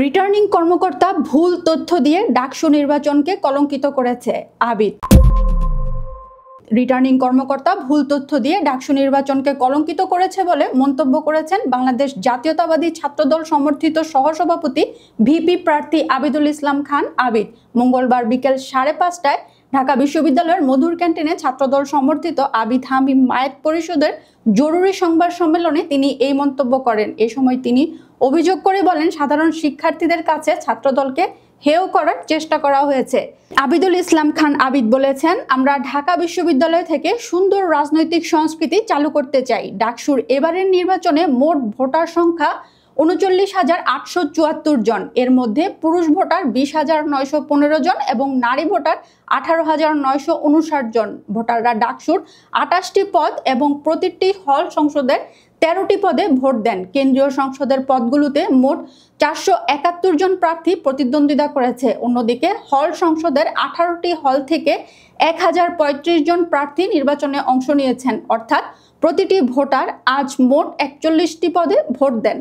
Returning কর্মকর্তা ভুল তথ্য দিয়ে ডাকসু নির্বাচনকে কলঙ্কিত করেছে। আবিদ। রিটার্নিং কর্মকর্তা ভুল তথ্য দিয়ে ডাকসু নির্বাচনকে কলঙ্কিত করেছে বলে মন্তব্য করেছেন বাংলাদেশ জাতীয়তাবাদী ছাত্রদল সমর্থিত সহসভাপতি ভিপি প্রার্থী আবিদুল ইসলাম খান আবিদ। মঙ্গলবার বিকেল 5:30টায় ঢাকা বিশ্ববিদ্যালয়ের মধুর ক্যান্টিনে ছাত্রদল সমর্থিত আবিদ হামিম মায়েত পরিষদের জরুরি সংবাদ সম্মেলনে তিনি এই মন্তব্য করেন। এ সময় তিনি অভিযোগ করে বলেন, সাধারণ শিক্ষার্থীদের কাছে ছাত্রদলকে হেয় করার চেষ্টা করা হয়েছে। আবিদুল ইসলাম খান আবিদ বলেছেন, আমরা ঢাকা বিশ্ববিদ্যালয় থেকে সুন্দর রাজনৈতিক সংস্কৃতি চালু করতে চাই। ডাকসুর এবারের নির্বাচনে মোট ভোটার সংখ্যা 39,874 জন। এর মধ্যে পুরুষ ভোটার 20,915 জন এবং নারী ভোটার 18,959 জন। ভোটাররা ডাকসুর 28টি পদ এবং প্রতিটি হল সংসদের 13টি পদে ভোট দেন। কেন্দ্রীয় সংসদের পদগুলোতে মোট 471 জন প্রার্থী প্রতিদ্বন্দ্বিতা করেছে। অন্যদিকে হল সংসদের 18টি হল থেকে 1035 জন প্রার্থী নির্বাচনে অংশ নিয়েছেন। অর্থাৎ প্রতিটি ভোটার আজ মোট 41টি পদে ভোট দেন।